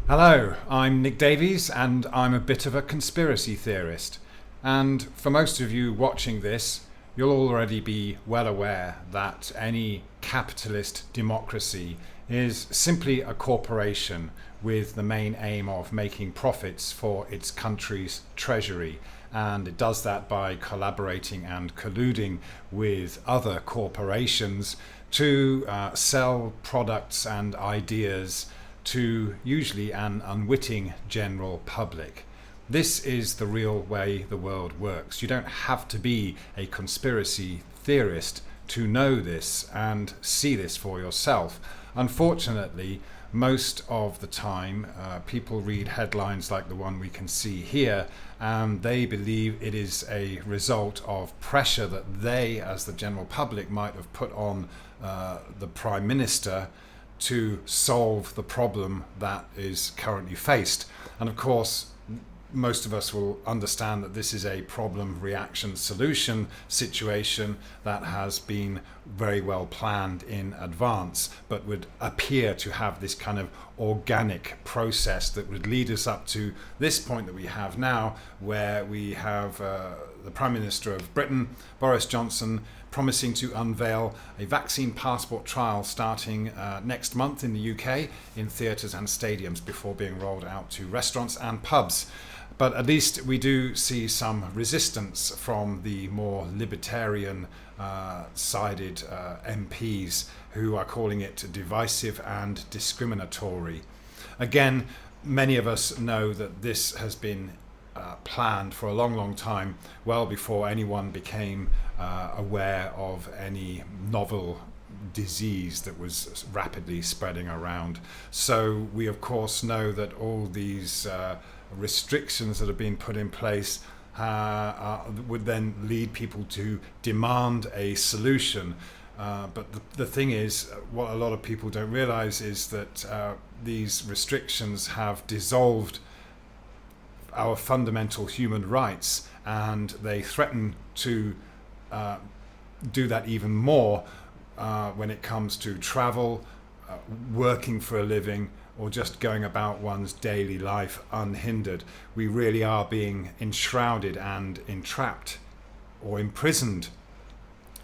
Hello, I'm Nick Davies and I'm a bit of a conspiracy theorist. And for most of you watching this, you'll already be well aware that any capitalist democracy is simply a corporation with the main aim of making profits for its country's treasury. And it does that by collaborating and colluding with other corporations to sell products and ideas to usually an unwitting general public. This is the real way the world works. You don't have to be a conspiracy theorist to know this and see this for yourself. Unfortunately, most of the time, people read headlines like the one we can see here, and they believe it is a result of pressure that they, as the general public, might have put on the Prime Minister to solve the problem that is currently faced. And of course, most of us will understand that this is a problem reaction solution situation that has been very well planned in advance, but would appear to have this kind of organic process that would lead us up to this point that we have now, where we have the Prime Minister of Britain, Boris Johnson, promising to unveil a vaccine passport trial starting next month in the UK in theatres and stadiums before being rolled out to restaurants and pubs. But at least we do see some resistance from the more libertarian sided MPs who are calling it divisive and discriminatory. Again, many of us know that this has been planned for a long time, well before anyone became aware of any novel disease that was rapidly spreading around. So we of course know that all these restrictions that have been put in place would then lead people to demand a solution. But the thing is, what a lot of people don't realize is that these restrictions have dissolved our fundamental human rights, and they threaten to do that even more when it comes to travel, working for a living, or just going about one's daily life unhindered. We really are being enshrouded and entrapped or imprisoned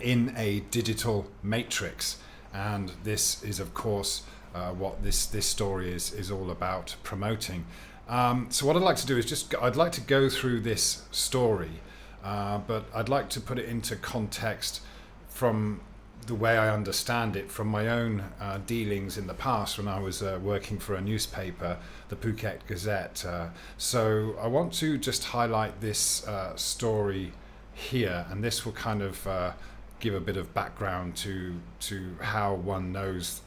in a digital matrix. And this is, of course, what this story is all about promoting. So what I'd like to do is I'd like to go through this story, but I'd like to put it into context from the way I understand it from my own dealings in the past when I was working for a newspaper, the Phuket Gazette. So I want to just highlight this story here, and this will kind of give a bit of background to how one knows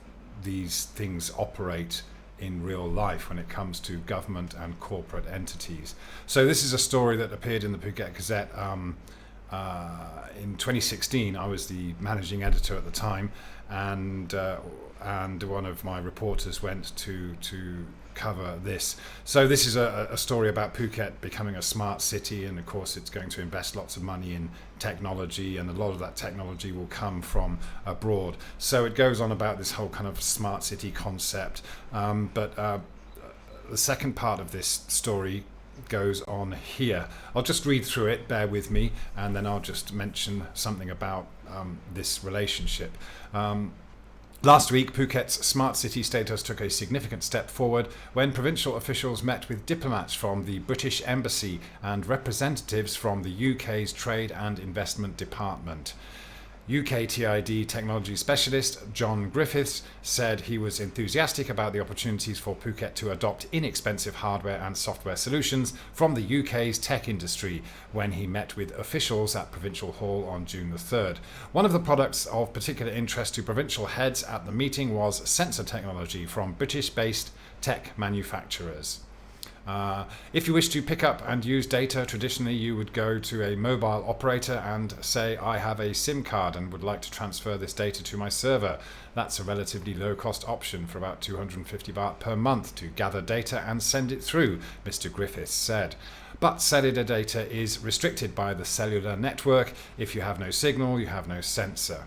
these things operate in real life when it comes to government and corporate entities. So this is a story that appeared in the Phuket Gazette in 2016. I was the managing editor at the time, and one of my reporters went to cover this. So this is a story about Phuket becoming a smart city, and of course it's going to invest lots of money in technology, and a lot of that technology will come from abroad. So it goes on about this whole kind of smart city concept, but the second part of this story goes on here. I'll just read through it, bear with me, and then I'll just mention something about this relationship. Last week, Phuket's smart city status took a significant step forward when provincial officials met with diplomats from the British Embassy and representatives from the UK's Trade and Investment Department. UKTID technology specialist John Griffiths said he was enthusiastic about the opportunities for Phuket to adopt inexpensive hardware and software solutions from the UK's tech industry when he met with officials at Provincial Hall on June the 3rd. One of the products of particular interest to provincial heads at the meeting was sensor technology from British-based tech manufacturers. If you wish to pick up and use data, traditionally you would go to a mobile operator and say, I have a SIM card and would like to transfer this data to my server. That's a relatively low-cost option for about 250 baht per month to gather data and send it through, Mr. Griffiths said. But cellular data is restricted by the cellular network. If you have no signal, you have no sensor.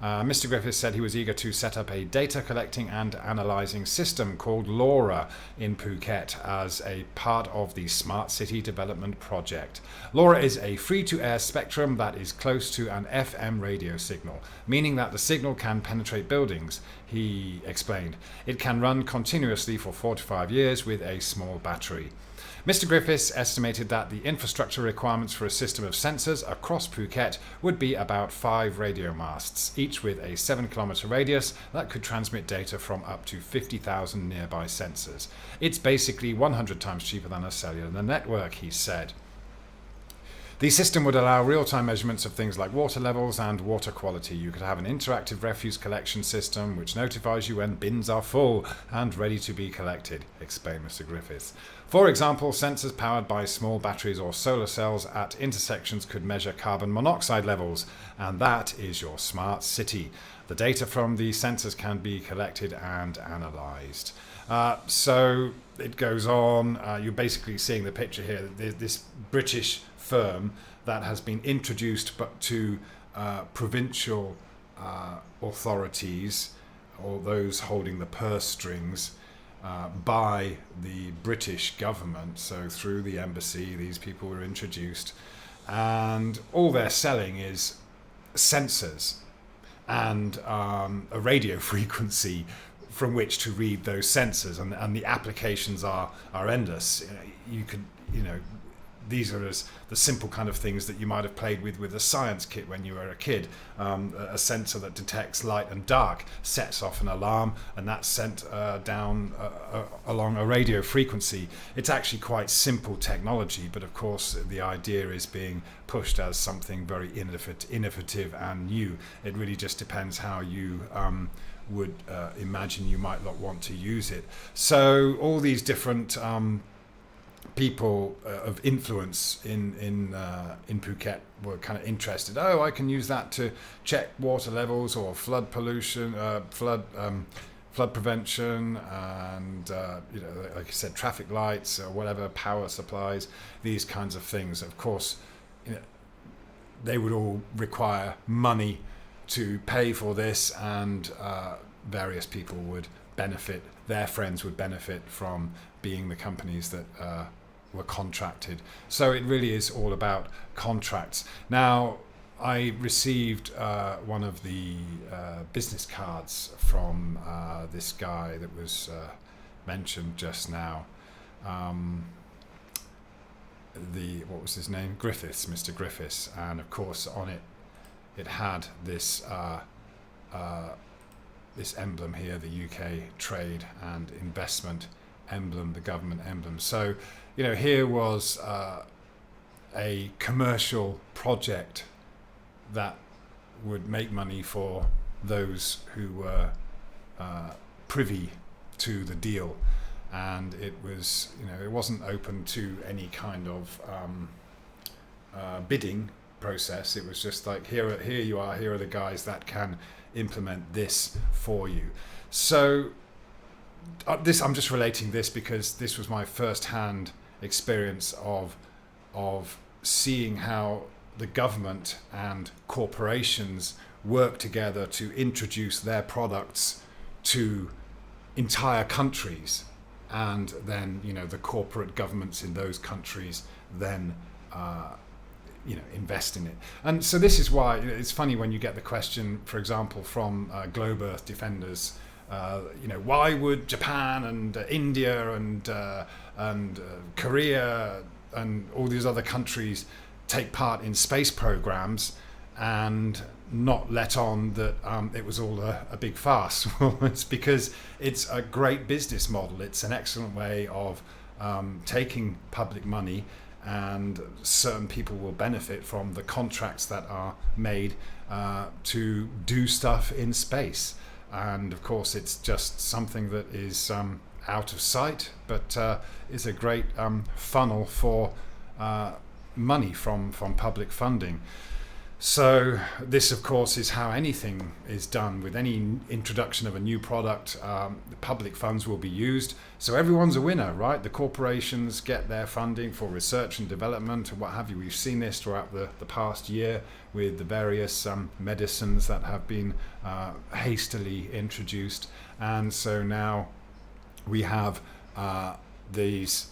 Mr. Griffiths said he was eager to set up a data collecting and analysing system called LoRa in Phuket as a part of the Smart City Development Project. LoRa is a free-to-air spectrum that is close to an FM radio signal, meaning that the signal can penetrate buildings, he explained. It can run continuously for 4 to 5 years with a small battery. Mr. Griffiths estimated that the infrastructure requirements for a system of sensors across Phuket would be about 5 radio masts, each with a 7-kilometre radius that could transmit data from up to 50,000 nearby sensors. It's basically 100 times cheaper than a cellular network, he said. The system would allow real-time measurements of things like water levels and water quality. You could have an interactive refuse collection system which notifies you when bins are full and ready to be collected, explained Mr. Griffiths. For example, sensors powered by small batteries or solar cells at intersections could measure carbon monoxide levels, and that is your smart city. The data from the sensors can be collected and analysed. So it goes on. You're basically seeing the picture here. This British firm that has been introduced to provincial authorities, or those holding the purse strings, by the British government. So through the embassy, these people were introduced, and all they're selling is sensors and a radio frequency from which to read those sensors, and the applications are endless. These are the simple kind of things that you might have played with a science kit when you were a kid. A sensor that detects light and dark sets off an alarm, and that's sent down along a radio frequency. It's actually quite simple technology, but of course the idea is being pushed as something very innovative and new. It really just depends how you would imagine you might not want to use it. So all these different people of influence in Phuket were kind of interested. Oh, I can use that to check water levels or flood pollution, flood prevention, and like I said, traffic lights or whatever, power supplies, these kinds of things. Of course, they would all require money to pay for this, and various people would benefit. Their friends would benefit from being the companies that were contracted. So it really is all about contracts. Now, I received one of the business cards from this guy that was mentioned just now. What was his name? Griffiths, Mr. Griffiths, and of course on it had this this emblem here, the UK trade and investment emblem, the government emblem. So, here was a commercial project that would make money for those who were privy to the deal, and it was, it wasn't open to any kind of bidding process. It was just like, here you are, here are the guys that can implement this for you. So I'm just relating this because this was my first-hand experience of seeing how the government and corporations work together to introduce their products to entire countries, and then the corporate governments in those countries then invest in it. And so this is why it's funny when you get the question, for example, from Globe Earth defenders, why would Japan and India and Korea and all these other countries take part in space programs and not let on that it was all a big farce? Well, it's because it's a great business model. It's an excellent way of taking public money, and certain people will benefit from the contracts that are made to do stuff in space. And of course, it's just something that is out of sight, but is a great funnel for money from public funding. So this, of course, is how anything is done. With any introduction of a new product, the public funds will be used. So everyone's a winner, right? The corporations get their funding for research and development and what have you. We've seen this throughout the past year with the various medicines that have been hastily introduced. And so now we have these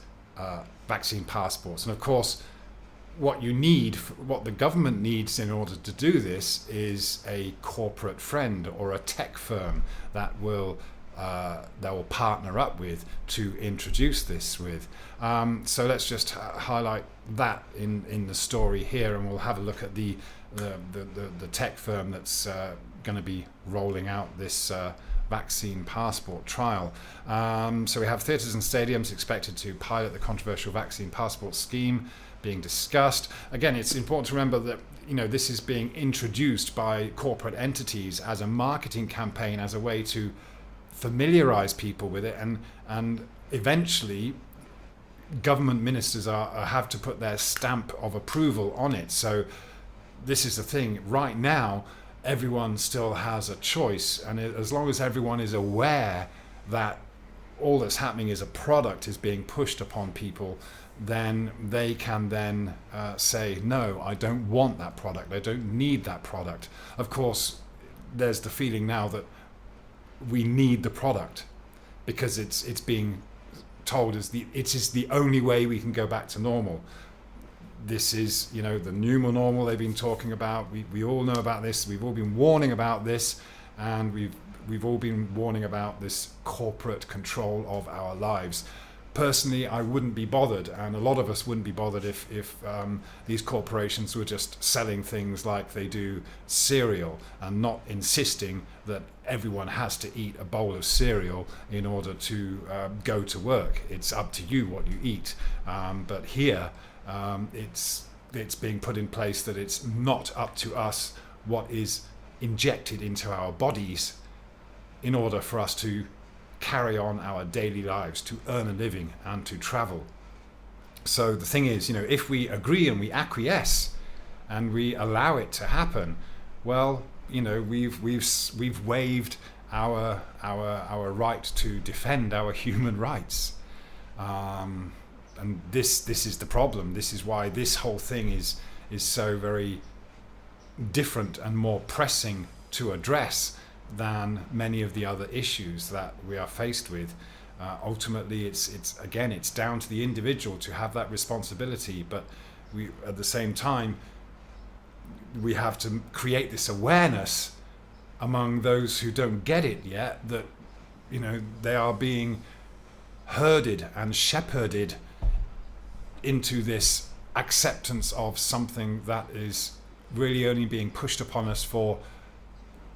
vaccine passports. And of course, what the government needs in order to do this is a corporate friend or a tech firm that will partner up with to introduce this with. So let's just highlight that in the story here, and we'll have a look at the tech firm that's going to be rolling out this vaccine passport trial. So we have theatres and stadiums expected to pilot the controversial vaccine passport scheme being discussed. Again, it's important to remember that this is being introduced by corporate entities as a marketing campaign, as a way to familiarize people with it, and eventually government ministers have to put their stamp of approval on it. So this is the thing. Right now, everyone still has a choice, and as long as everyone is aware that all that's happening is a product is being pushed upon people, then they can then say, no, I don't want that product, I don't need that product. Of course, there's the feeling now that we need the product because it's being told it is the only way we can go back to normal. This is, the new normal they've been talking about. We all know about this. We've all been warning about this, and we've all been warning about this corporate control of our lives. Personally, I wouldn't be bothered, and a lot of us wouldn't be bothered if these corporations were just selling things like they do cereal and not insisting that everyone has to eat a bowl of cereal in order to go to work. It's up to you what you eat. But here, it's being put in place that it's not up to us what is injected into our bodies in order for us to carry on our daily lives, to earn a living and to travel. So the thing is, if we agree and we acquiesce and we allow it to happen, well, we've waived our right to defend our human rights. And this is the problem. This is why this whole thing is so very different and more pressing to address than many of the other issues that we are faced with. Ultimately, it's down to the individual to have that responsibility, but we, at the same time, we have to create this awareness among those who don't get it yet, that they are being herded and shepherded into this acceptance of something that is really only being pushed upon us for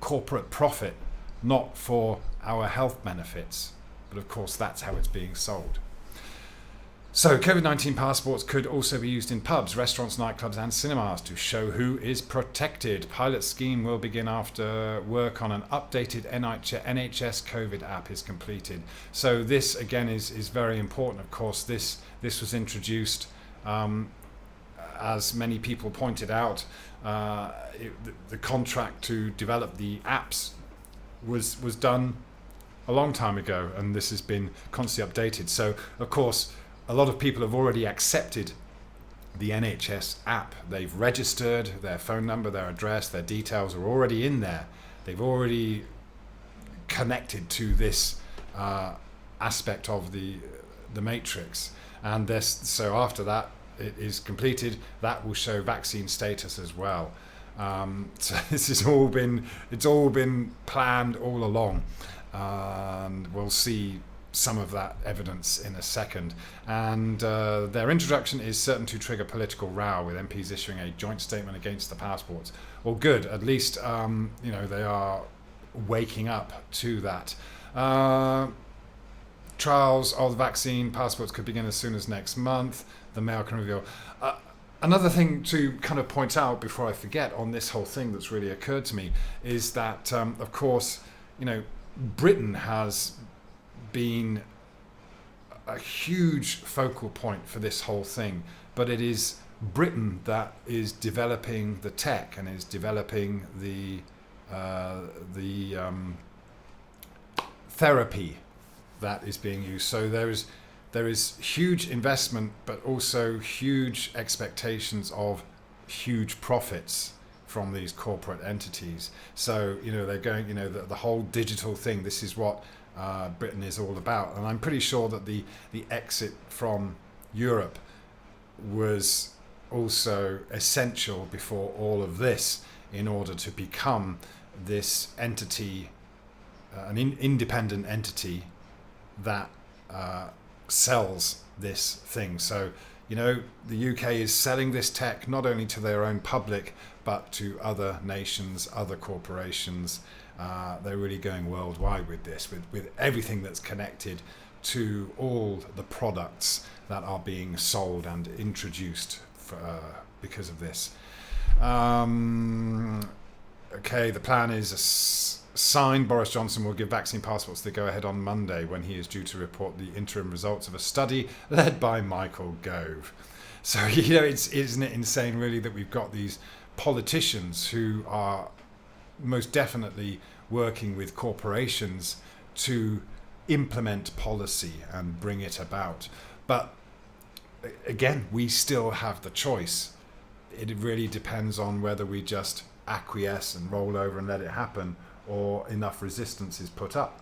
corporate profit, not for our health benefits. But of course, that's how it's being sold. So COVID-19 passports could also be used in pubs, restaurants, nightclubs and cinemas to show who is protected. Pilot scheme will begin after work on an updated NHS COVID app is completed. So this again is very important. Of course, this was introduced, as many people pointed out, the contract to develop the apps was done a long time ago, and this has been constantly updated. So of course, a lot of people have already accepted the NHS app. They've registered, their phone number, their address, their details are already in there. They've already connected to this aspect of the matrix. And so after that it is completed, that will show vaccine status as well. So this has all been planned all along, and we'll see some of that evidence in a second. And their introduction is certain to trigger political row, with MPs issuing a joint statement against the passports. Well, good. At least they are waking up to that. Trials of the vaccine passports could begin as soon as next month. The Mail can reveal. Another thing to kind of point out before I forget on this whole thing that's really occurred to me is that, of course, Britain has been a huge focal point for this whole thing, but it is Britain that is developing the tech and is developing the therapy that is being used. So there is huge investment, but also huge expectations of huge profits from these corporate entities. So they're going, the whole digital thing. This is what Britain is all about, and I'm pretty sure that the exit from Europe was also essential before all of this, in order to become this entity, an independent entity that sells this thing. So the UK is selling this tech not only to their own public, but to other nations, other corporations. They're really going worldwide with this, with everything that's connected to all the products that are being sold and introduced because of this. Okay, the plan is signed. Boris Johnson will give vaccine passports the go-ahead on Monday, when he is due to report the interim results of a study led by Michael Gove. So, isn't it insane, really, that we've got these politicians who are most definitely working with corporations to implement policy and bring it about. But again, we still have the choice. It really depends on whether we just acquiesce and roll over and let it happen, or enough resistance is put up.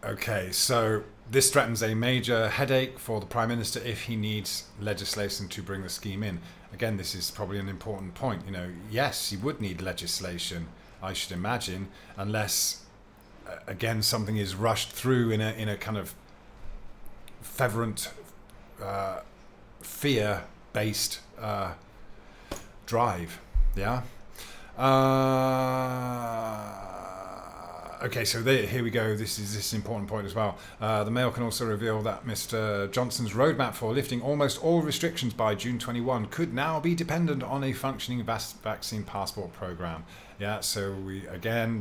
Okay, so this threatens a major headache for the Prime Minister if he needs legislation to bring the scheme in. Again, this is probably an important point. Yes, he would need legislation, I should imagine, unless, again, something is rushed through in a kind of fervent, fear-based drive. Yeah. Okay, so here we go. This is an important point as well. The Mail can also reveal that Mr. Johnson's roadmap for lifting almost all restrictions by June 21 could now be dependent on a functioning vaccine passport program. Yeah, so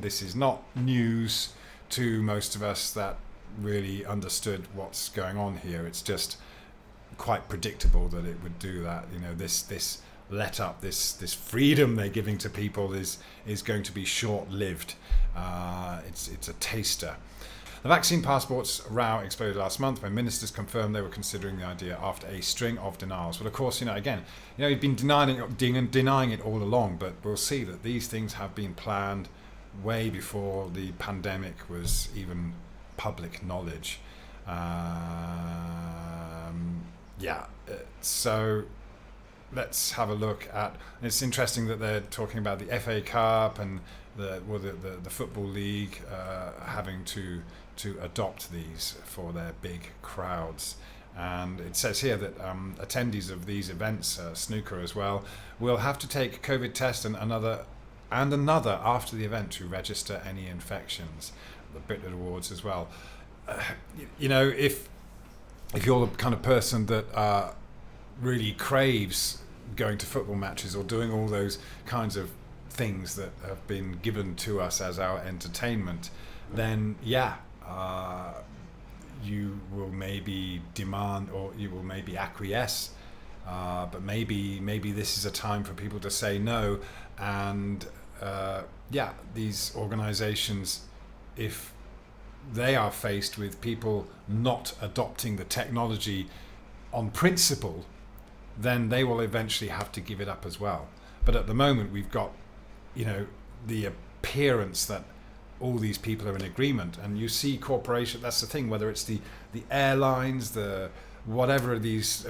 this is not news to most of us that really understood what's going on here. It's just quite predictable that it would do that. This let up, this freedom they're giving to people is going to be short-lived. It's a taster. The vaccine passports row exploded last month when ministers confirmed they were considering the idea after a string of denials. But of course, he'd been denying it all along, but we'll see that these things have been planned way before the pandemic was even public knowledge. So let's have a look at. It's interesting that they're talking about the FA Cup and the Football League having to adopt these for their big crowds. And it says here that attendees of these events, snooker as well, will have to take a COVID test and another after the event to register any infections. The Brit Awards as well. If you're the kind of person that really craves going to football matches or doing all those kinds of things that have been given to us as our entertainment, then you will maybe demand, or you will maybe acquiesce, but maybe this is a time for people to say no. And these organizations, if they are faced with people not adopting the technology on principle, then they will eventually have to give it up as well. But at the moment, we've got the appearance that all these people are in agreement, and you see corporation. That's the thing. Whether it's the airlines, the whatever, these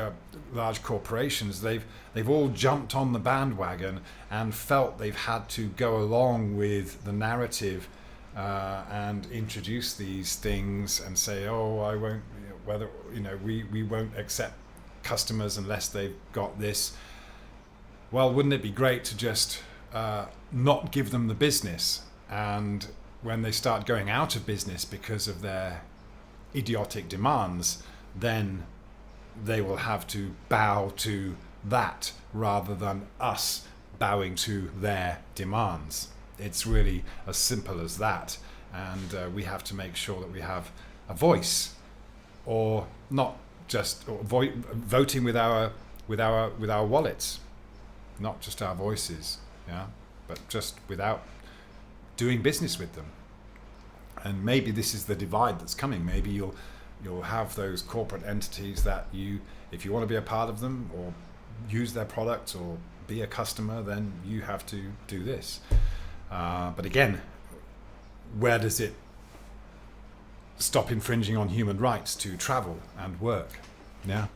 large corporations, they've all jumped on the bandwagon and felt they've had to go along with the narrative and introduce these things and say, "Oh, I won't. We won't accept customers unless they've got this." Well, wouldn't it be great to just not give them the business, and when they start going out of business because of their idiotic demands, then they will have to bow to that rather than us bowing to their demands. It's really as simple as that, and we have to make sure that we have a voice or not just voting with our wallets, not just our voices, yeah, but just without doing business with them. And maybe this is the divide that's coming. Maybe you'll have those corporate entities that if you want to be a part of them or use their products or be a customer, then you have to do this. But again, where does it stop infringing on human rights to travel and work? Yeah.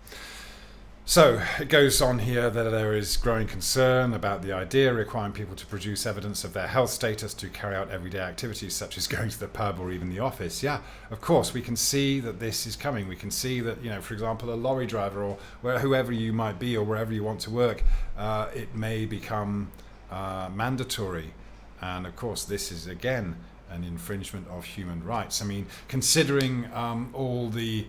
So it goes on here that there is growing concern about the idea requiring people to produce evidence of their health status to carry out everyday activities such as going to the pub or even the office. Yeah, of course, we can see that this is coming. We can see that, for example, a lorry driver or whoever you might be or wherever you want to work, it may become mandatory. And of course, this is again an infringement of human rights. I mean, considering all the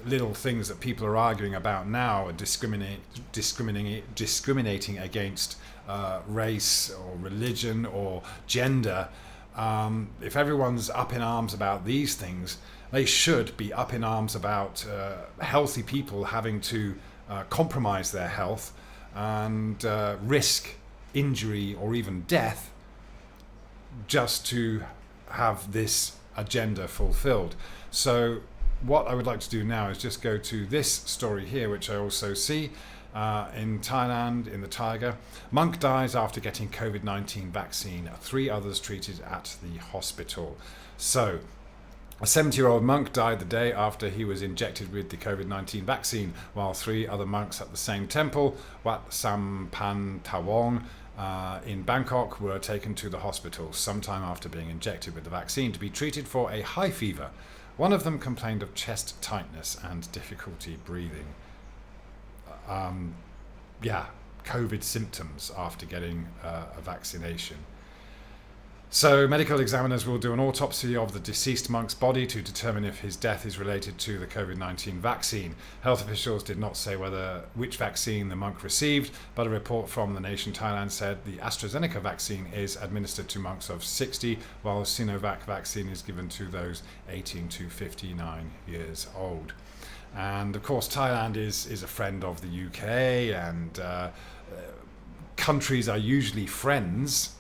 little things that people are arguing about now are discriminating against race or religion or gender. If everyone's up in arms about these things, they should be up in arms about healthy people having to compromise their health and risk injury or even death just to have this agenda fulfilled. So what I would like to do now is just go to this story here, which I also see in Thailand, in the Tiger. Monk dies after getting COVID-19 vaccine. 3 others treated at the hospital. So, a 70-year-old monk died the day after he was injected with the COVID-19 vaccine, while 3 other monks at the same temple, Wat Sampan Tawong, in Bangkok, were taken to the hospital sometime after being injected with the vaccine to be treated for a high fever. One of them complained of chest tightness and difficulty breathing. COVID symptoms after getting a vaccination. So medical examiners will do an autopsy of the deceased monk's body to determine if his death is related to the COVID-19 vaccine. Health officials did not say which vaccine the monk received, but a report from the nation Thailand said the AstraZeneca vaccine is administered to monks of 60, while the Sinovac vaccine is given to those 18 to 59 years old. And of course, Thailand is a friend of the UK, and countries are usually friends,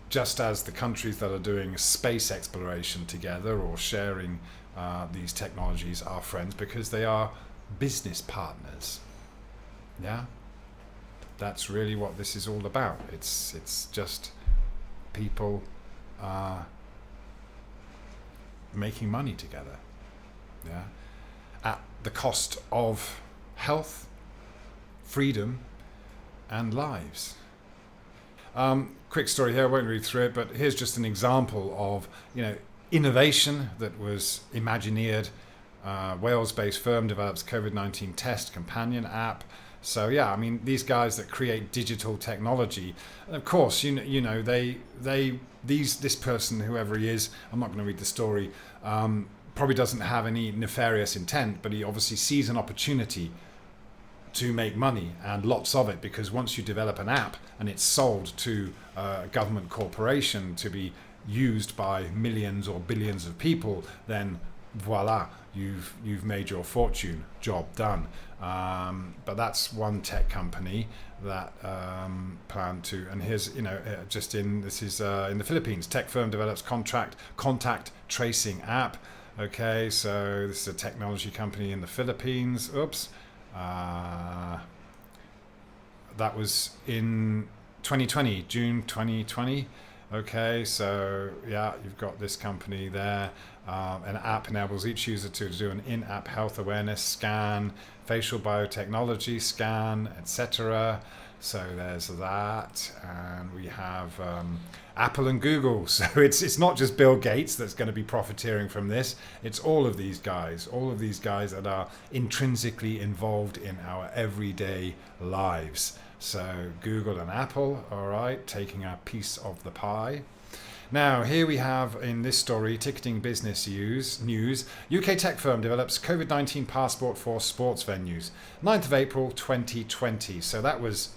just as the countries that are doing space exploration together or sharing these technologies are friends, because they are business partners. Yeah, that's really what this is all about. It's just people making money together. Yeah, at the cost of health, freedom, and lives. Quick story here, I won't read through it, but here's just an example of innovation that was imagineered. Wales-based firm develops COVID-19 test companion app. So yeah, I mean, these guys that create digital technology, and of course, this person, whoever he is, I'm not going to read the story, probably doesn't have any nefarious intent, but he obviously sees an opportunity to make money, and lots of it, because once you develop an app and it's sold to a government corporation to be used by millions or billions of people, then voila, you've made your fortune. Job done. But that's one tech company that plan to, and here's this is in the Philippines. Tech firm develops contact tracing app. Okay, so this is a technology company in the Philippines. Oops. That was in 2020, June 2020. Okay, so yeah, you've got this company there. An app enables each user to do an in-app health awareness scan, facial biotechnology scan, etc. So there's that, and we have Apple and Google. So it's not just Bill Gates that's going to be profiteering from this. It's all of these guys that are intrinsically involved in our everyday lives. So Google and Apple, all right, taking a piece of the pie. Now, here we have in this story, ticketing business news. UK tech firm develops COVID-19 passport for sports venues. 9th of April 2020. So that was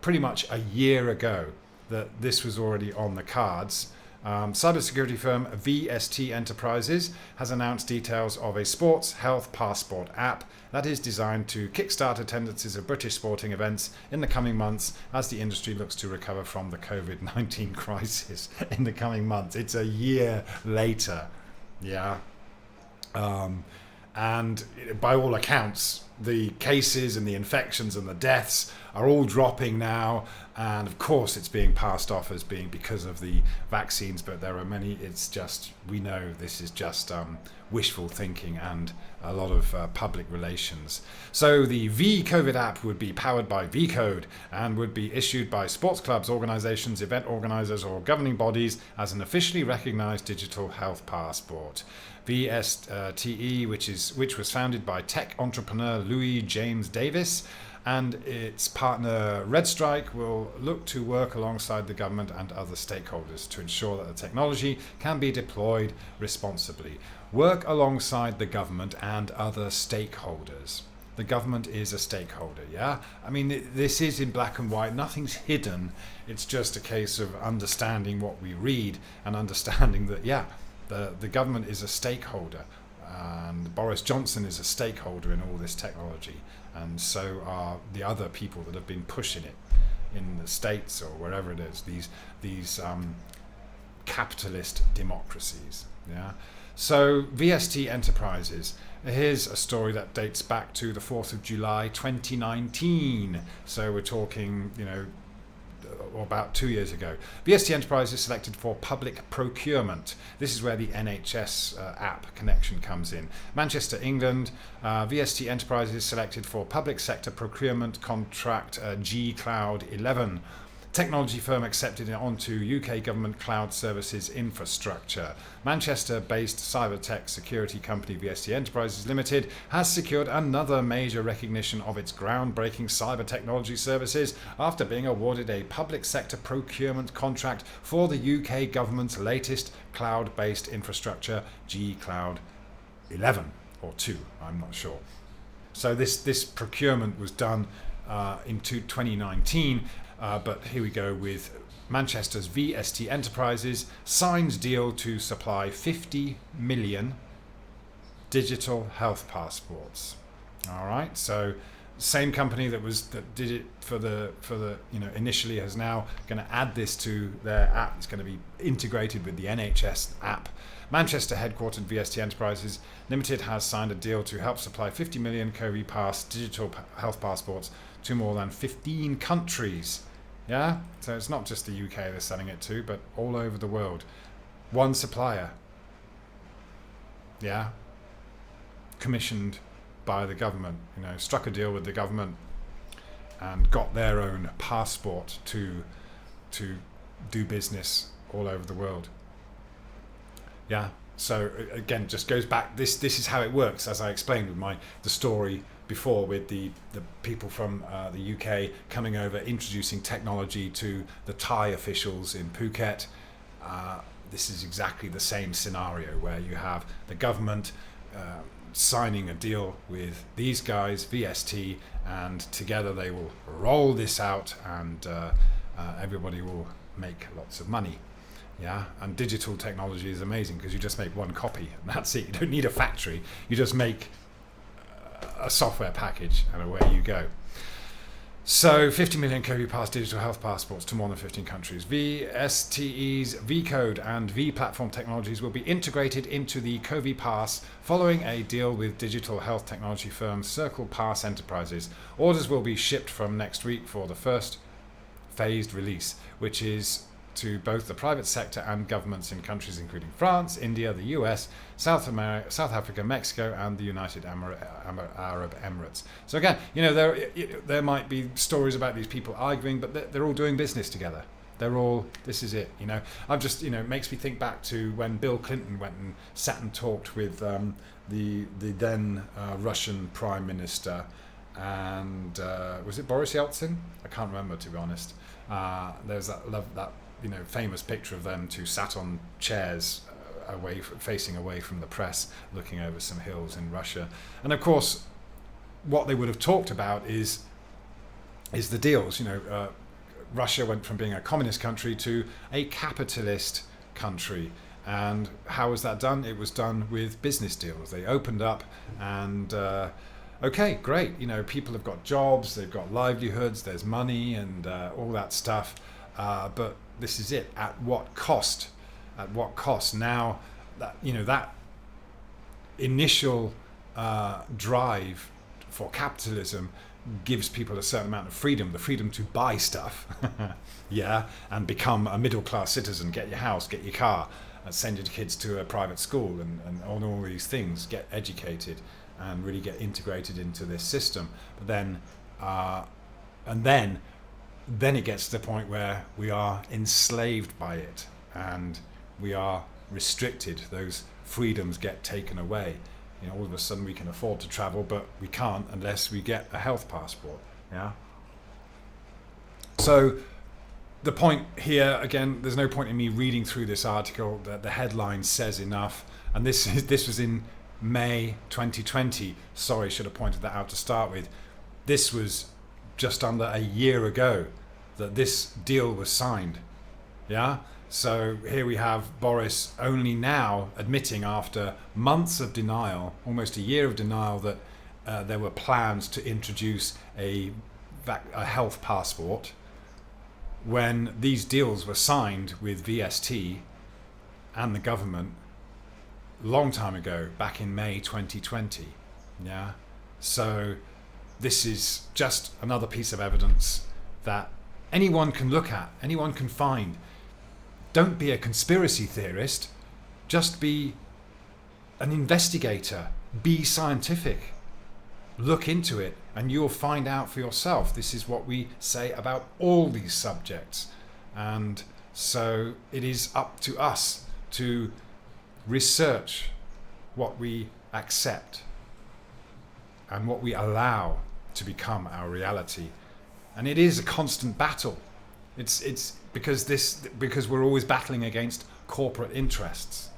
pretty much a year ago that this was already on the cards. Cybersecurity firm VST Enterprises has announced details of a sports health passport app that is designed to kickstart attendances of British sporting events in the coming months as the industry looks to recover from the COVID-19 crisis in the coming months. It's a year later. Yeah. And by all accounts, the cases and the infections and the deaths are all dropping now. And of course, it's being passed off as being because of the vaccines. But there are many, it's just, we know this is just wishful thinking and a lot of public relations. So the V-COVID app would be powered by V-Code and would be issued by sports clubs, organizations, event organizers, or governing bodies as an officially recognized digital health passport. VSTE, which was founded by tech entrepreneur Louis James Davis, and its partner Red Strike will look to work alongside the government and other stakeholders to ensure that the technology can be deployed responsibly. Work alongside the government and other stakeholders. The government is a stakeholder, yeah? I mean, this is in black and white. Nothing's hidden. It's just a case of understanding what we read and understanding that, yeah, the government is a stakeholder. And Boris Johnson is a stakeholder in all this technology. And so are the other people that have been pushing it in the States or wherever it is, these capitalist democracies. Yeah. So VST Enterprises, here's a story that dates back to the 4th of July 2019. So we're talking, about 2 years ago. VST Enterprise is selected for public procurement. This is where the NHS app connection comes in. Manchester, England. VST Enterprise is selected for public sector procurement contract G Cloud 11. Technology firm accepted onto UK government cloud services infrastructure. Manchester-based cyber tech security company VST Enterprises Limited has secured another major recognition of its groundbreaking cyber technology services after being awarded a public sector procurement contract for the UK government's latest cloud-based infrastructure, G Cloud 11 or 2, I'm not sure. So this procurement was done in 2019. But here we go with Manchester's VST Enterprises signs deal to supply 50 million digital health passports. All right, so same company that did it for the initially is now going to add this to their app. It's going to be integrated with the NHS app. Manchester headquartered VST Enterprises Limited has signed a deal to help supply 50 million COVID Pass digital health passports to more than 15 countries. Yeah, so it's not just the UK they're selling it to, but all over the world. One supplier. Yeah, commissioned by the government, struck a deal with the government and got their own passport to do business all over the world. Yeah, so again, just goes back, this is how it works, as I explained with the story before with the people from the UK coming over, introducing technology to the Thai officials in Phuket. This is exactly the same scenario where you have the government signing a deal with these guys, VST, and together they will roll this out and everybody will make lots of money. Yeah, and digital technology is amazing because you just make one copy and that's it. You don't need a factory. You just make a software package and away you go. So 50 million COVID Pass digital health passports to more than 15 countries. VSTE's V-Code and V-Platform technologies will be integrated into the COVID Pass following a deal with digital health technology firm Circle Pass Enterprises. Orders will be shipped from next week for the first phased release, which is to both the private sector and governments in countries including France, India, the US, South Africa, Mexico, and the United Arab Emirates. So again, there might be stories about these people arguing, but they're all doing business together. This is it. I've just, it makes me think back to when Bill Clinton went and sat and talked with the then Russian Prime Minister, and was it Boris Yeltsin? I can't remember, to be honest. There's that famous picture of them two sat on chairs facing away from the press, looking over some hills in Russia. And of course, what they would have talked about is the deals. Russia went from being a communist country to a capitalist country. And how was that done? It was done with business deals. They opened up and okay, great. You know, people have got jobs, they've got livelihoods, there's money and all that stuff. But this is it. At what cost? At what cost? Now, that, you know, that initial drive for capitalism gives people a certain amount of freedom, the freedom to buy stuff, yeah, and become a middle-class citizen, get your house, get your car, and send your kids to a private school and all these things, get educated and really get integrated into this system. But then, then it gets to the point where we are enslaved by it and we are restricted. Those freedoms get taken away. You know, all of a sudden we can afford to travel, but we can't unless we get a health passport. Yeah. So the point here, again, there's no point in me reading through this article. That the headline says enough. And this was in May 2020. Sorry, should have pointed that out to start with. This was just under a year ago that this deal was signed. Yeah. So here we have Boris only now admitting, after months of denial, almost a year of denial, that there were plans to introduce a health passport, when these deals were signed with VST and the government long time ago, back in May 2020. Yeah. So this is just another piece of evidence that anyone can look at, anyone can find. Don't be a conspiracy theorist, just be an investigator, be scientific, look into it, and you'll find out for yourself. This is what we say about all these subjects. And so it is up to us to research what we accept and what we allow to become our reality. And it is a constant battle. It's because we're always battling against corporate interests,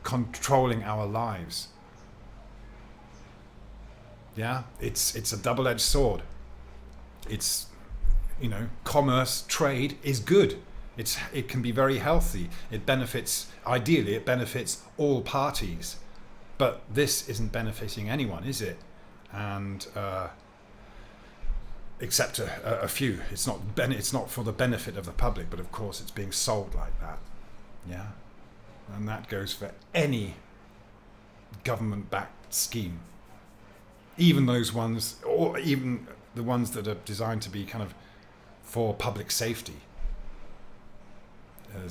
controlling our lives. Yeah, it's a double-edged sword. It's, you know, commerce, trade is good. It can be very healthy. Ideally it benefits all parties. But this isn't benefiting anyone, is it? And except a few. It's not for the benefit of the public, but of course it's being sold like that. Yeah, and that goes for any government-backed scheme, even those ones, or even the ones that are designed to be kind of for public safety.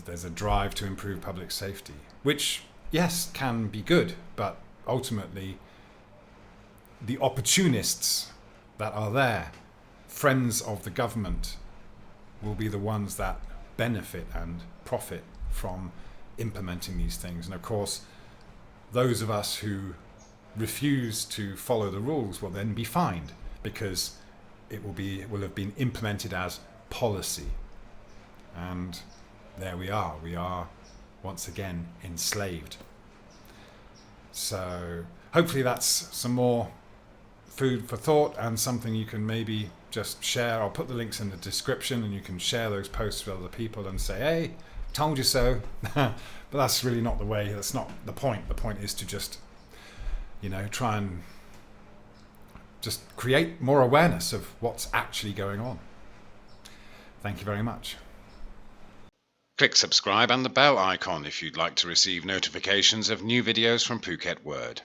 There's a drive to improve public safety, which, yes, can be good, but ultimately the opportunists that are there, friends of the government, will be the ones that benefit and profit from implementing these things. And of course, those of us who refuse to follow the rules will then be fined, because it will have been implemented as policy. And there we are once again enslaved. So hopefully that's some more food for thought and something you can maybe just share. I'll put the links in the description and you can share those posts with other people and say, hey, told you so. But that's really not the way. That's not the point. The point is to just, try and just create more awareness of what's actually going on. Thank you very much. Click subscribe and the bell icon if you'd like to receive notifications of new videos from Phuket Word.